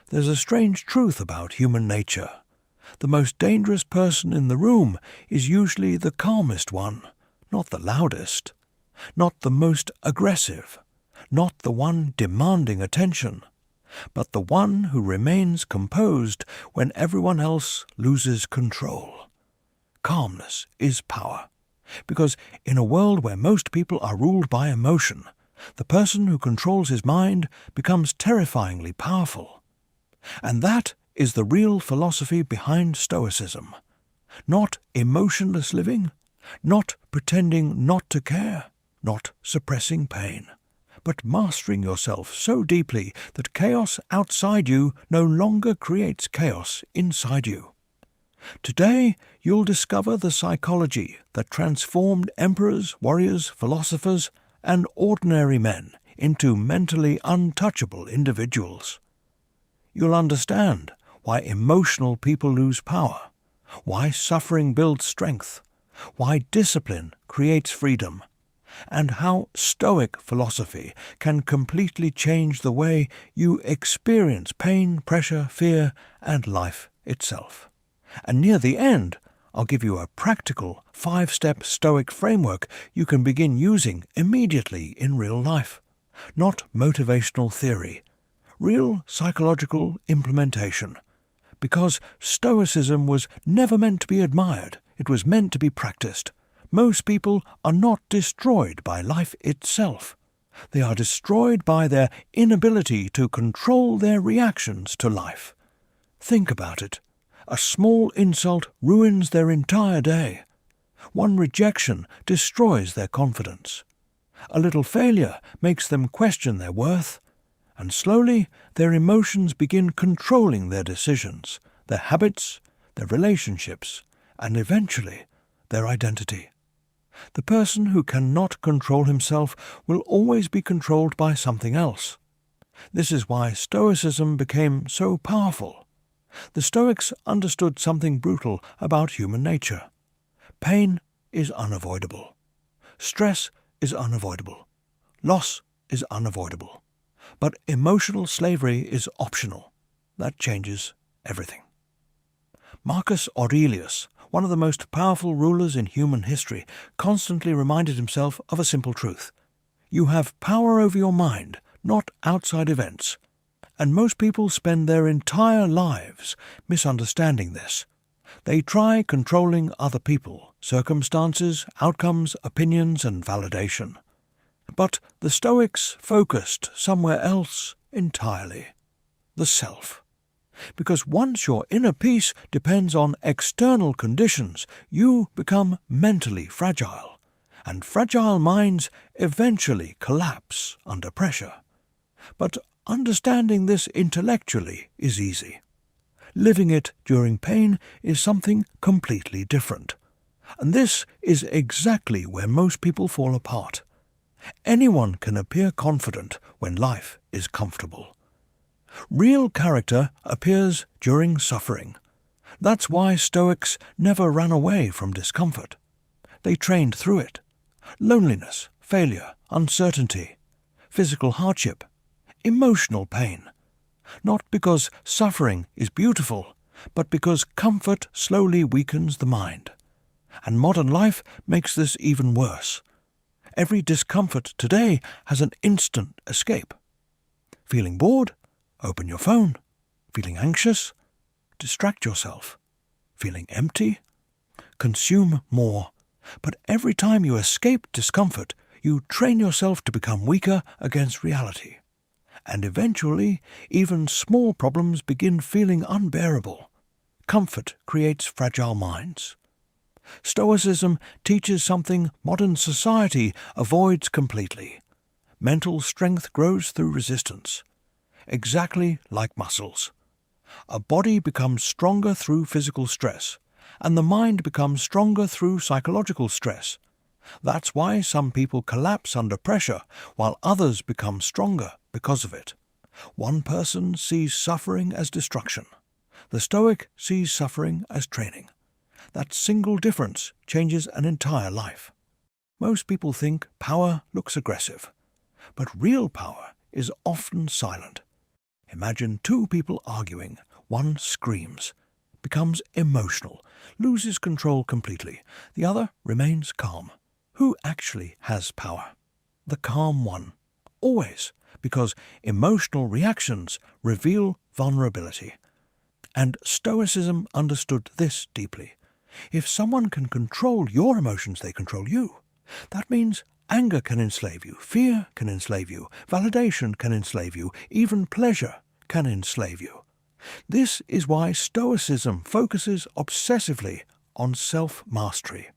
There's a strange truth about human nature. The most dangerous person in the room is usually the calmest one, not the loudest, not the most aggressive, not the one demanding attention, but the one who remains composed when everyone else loses control. Calmness is power, because in a world where most people are ruled by emotion, the person who controls his mind becomes terrifyingly powerful. And that is the real philosophy behind Stoicism. Not emotionless living, not pretending not to care, not suppressing pain, but mastering yourself so deeply that chaos outside you no longer creates chaos inside you. Today, you'll discover the psychology that transformed emperors, warriors, philosophers, and ordinary men into mentally untouchable individuals. You'll understand why emotional people lose power, why suffering builds strength, why discipline creates freedom, and how Stoic philosophy can completely change the way you experience pain, pressure, fear, and life itself. And near the end, I'll give you a practical 5-step Stoic framework you can begin using immediately in real life. Not motivational theory, real psychological implementation. Because Stoicism was never meant to be admired, it was meant to be practiced. Most people are not destroyed by life itself. They are destroyed by their inability to control their reactions to life. Think about it. A small insult ruins their entire day. One rejection destroys their confidence. A little failure makes them question their worth. And slowly, their emotions begin controlling their decisions, their habits, their relationships, and eventually, their identity. The person who cannot control himself will always be controlled by something else. This is why Stoicism became so powerful. The Stoics understood something brutal about human nature. Pain is unavoidable. Stress is unavoidable. Loss is unavoidable. But emotional slavery is optional. That changes everything. Marcus Aurelius, one of the most powerful rulers in human history, constantly reminded himself of a simple truth. You have power over your mind, not outside events. And most people spend their entire lives misunderstanding this. They try controlling other people, circumstances, outcomes, opinions, and validation. But the Stoics focused somewhere else entirely. The self. Because once your inner peace depends on external conditions, you become mentally fragile. And fragile minds eventually collapse under pressure. But understanding this intellectually is easy. Living it during pain is something completely different. And this is exactly where most people fall apart. Anyone can appear confident when life is comfortable. Real character appears during suffering. That's why Stoics never ran away from discomfort. They trained through it. Loneliness, failure, uncertainty, physical hardship, emotional pain. Not because suffering is beautiful, but because comfort slowly weakens the mind. And modern life makes this even worse. Every discomfort today has an instant escape. Feeling bored? Open your phone. Feeling anxious? Distract yourself. Feeling empty? Consume more. But every time you escape discomfort, you train yourself to become weaker against reality. And eventually, even small problems begin feeling unbearable. Comfort creates fragile minds. Stoicism teaches something modern society avoids completely. Mental strength grows through resistance. Exactly like muscles. A body becomes stronger through physical stress, and the mind becomes stronger through psychological stress. That's why some people collapse under pressure, while others become stronger because of it. One person sees suffering as destruction. The Stoic sees suffering as training. That single difference changes an entire life. Most people think power looks aggressive, but real power is often silent. Imagine two people arguing. One screams, becomes emotional, loses control completely. The other remains calm. Who actually has power? The calm one. Always, because emotional reactions reveal vulnerability. And Stoicism understood this deeply. If someone can control your emotions, they control you. That means anger can enslave you, fear can enslave you, validation can enslave you, even pleasure can enslave you. This is why Stoicism focuses obsessively on self-mastery.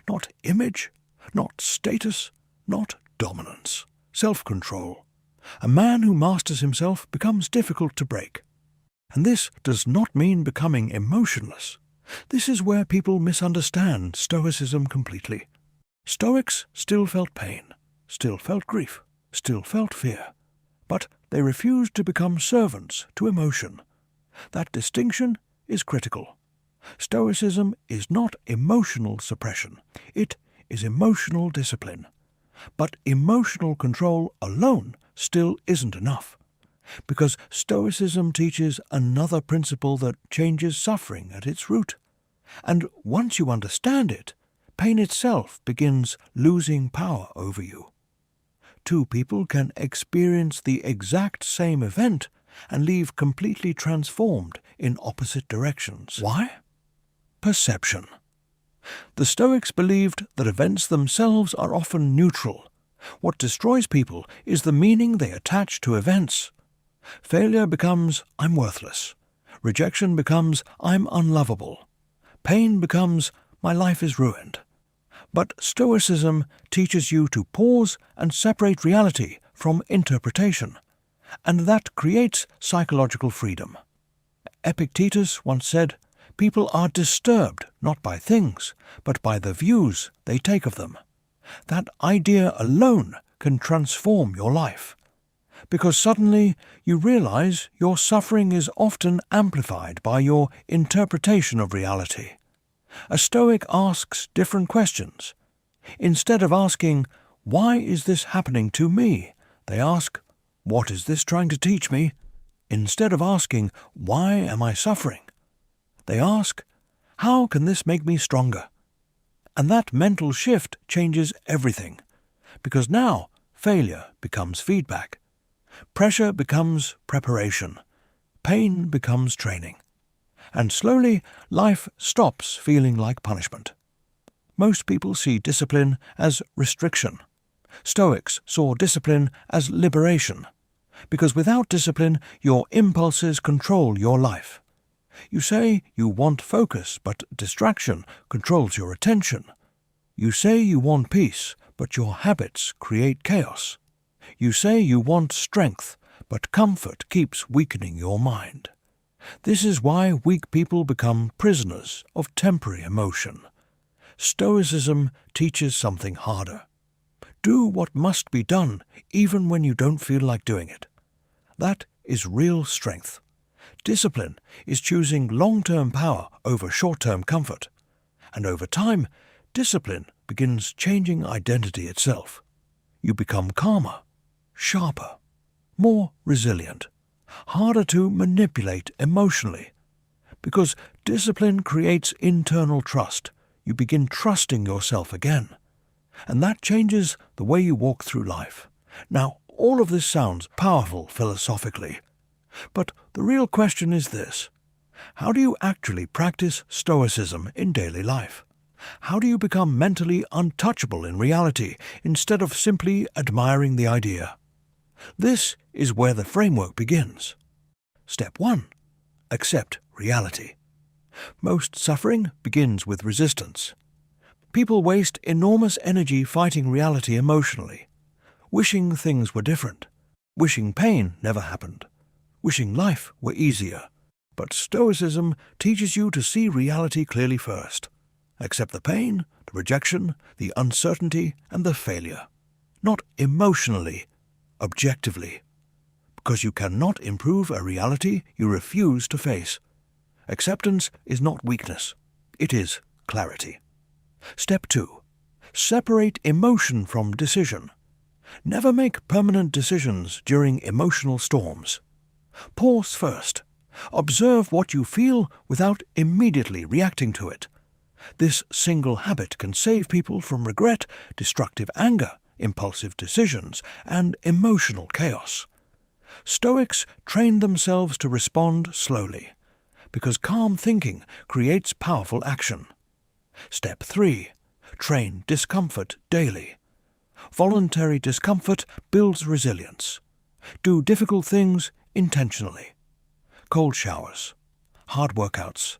Not image, not status, not dominance. Self-control. A man who masters himself becomes difficult to break. And this does not mean becoming emotionless. This is where people misunderstand Stoicism completely. Stoics still felt pain, still felt grief, still felt fear, but they refused to become servants to emotion. That distinction is critical. Stoicism is not emotional suppression. It is emotional discipline. But emotional control alone still isn't enough, because Stoicism teaches another principle that changes suffering at its root. And once you understand it, pain itself begins losing power over you. Two people can experience the exact same event and leave completely transformed in opposite directions. Why? Perception. The Stoics believed that events themselves are often neutral. What destroys people is the meaning they attach to events. Failure becomes, I'm worthless. Rejection becomes, I'm unlovable. Pain becomes, my life is ruined. But Stoicism teaches you to pause and separate reality from interpretation, and that creates psychological freedom. Epictetus once said, people are disturbed not by things, but by the views they take of them. That idea alone can transform your life, because suddenly you realize your suffering is often amplified by your interpretation of reality. A Stoic asks different questions. Instead of asking, why is this happening to me? They ask, what is this trying to teach me? Instead of asking, why am I suffering? They ask, how can this make me stronger? And that mental shift changes everything, because now failure becomes feedback. Pressure becomes preparation. Pain becomes training. And slowly, life stops feeling like punishment. Most people see discipline as restriction. Stoics saw discipline as liberation, because without discipline, your impulses control your life. You say you want focus, but distraction controls your attention. You say you want peace, but your habits create chaos. You say you want strength, but comfort keeps weakening your mind. This is why weak people become prisoners of temporary emotion. Stoicism teaches something harder. Do what must be done, even when you don't feel like doing it. That is real strength. Discipline is choosing long-term power over short-term comfort. And over time, discipline begins changing identity itself. You become calmer, sharper, more resilient, harder to manipulate emotionally. Because discipline creates internal trust. You begin trusting yourself again. And that changes the way you walk through life. Now, all of this sounds powerful philosophically. But the real question is this: how do you actually practice Stoicism in daily life? How do you become mentally untouchable in reality instead of simply admiring the idea? This is where the framework begins. Step 1. Accept reality. Most suffering begins with resistance. People waste enormous energy fighting reality emotionally, wishing things were different, wishing pain never happened, wishing life were easier. But Stoicism teaches you to see reality clearly first. Accept the pain, the rejection, the uncertainty, and the failure. Not emotionally, objectively. Because you cannot improve a reality you refuse to face. Acceptance is not weakness. It is clarity. Step 2. Separate emotion from decision. Never make permanent decisions during emotional storms. Pause first. Observe what you feel without immediately reacting to it. This single habit can save people from regret, destructive anger, impulsive decisions, and emotional chaos. Stoics trained themselves to respond slowly, because calm thinking creates powerful action. Step 3. Train discomfort daily. Voluntary discomfort builds resilience. Do difficult things intentionally. Cold showers, hard workouts,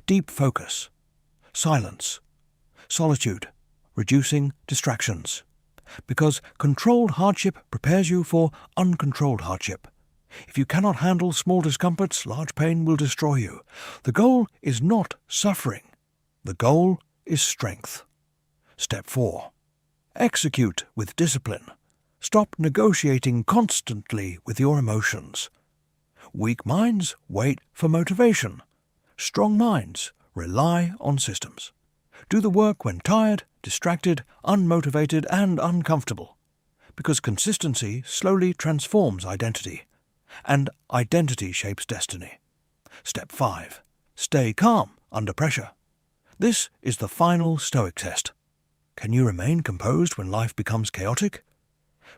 deep focus, silence, solitude, reducing distractions. Because controlled hardship prepares you for uncontrolled hardship. If you cannot handle small discomforts, large pain will destroy you. The goal is not suffering. The goal is strength. Step 4. Execute with discipline. Stop negotiating constantly with your emotions. Weak minds wait for motivation. Strong minds rely on systems. Do the work when tired, distracted, unmotivated, and uncomfortable. Because consistency slowly transforms identity, and identity shapes destiny. Step 5. Stay calm under pressure. This is the final Stoic test. Can you remain composed when life becomes chaotic?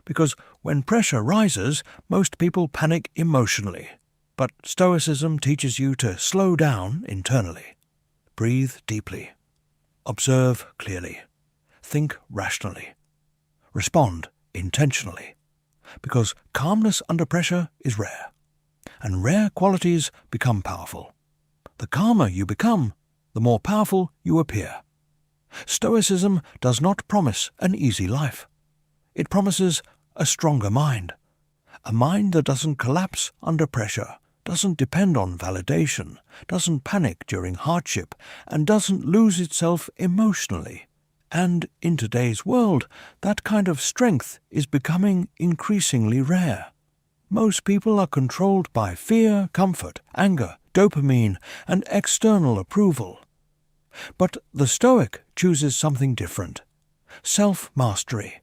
Because when pressure rises, most people panic emotionally. But Stoicism teaches you to slow down internally. Breathe deeply. Observe clearly. Think rationally. Respond intentionally. Because calmness under pressure is rare, and rare qualities become powerful. The calmer you become, the more powerful you appear. Stoicism does not promise an easy life. It promises a stronger mind. A mind that doesn't collapse under pressure, doesn't depend on validation, doesn't panic during hardship, and doesn't lose itself emotionally. And in today's world, that kind of strength is becoming increasingly rare. Most people are controlled by fear, comfort, anger, dopamine, and external approval. But the Stoic chooses something different: self-mastery.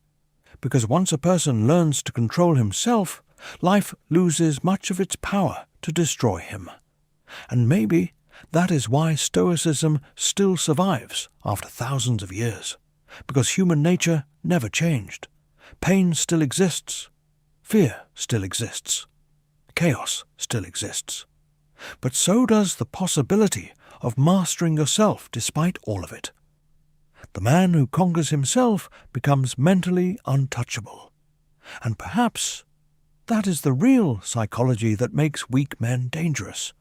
Because once a person learns to control himself, life loses much of its power to destroy him. And maybe that is why Stoicism still survives after thousands of years. Because human nature never changed. Pain still exists. Fear still exists. Chaos still exists. But so does the possibility of mastering yourself despite all of it. The man who conquers himself becomes mentally untouchable. And perhaps that is the real psychology that makes weak men dangerous.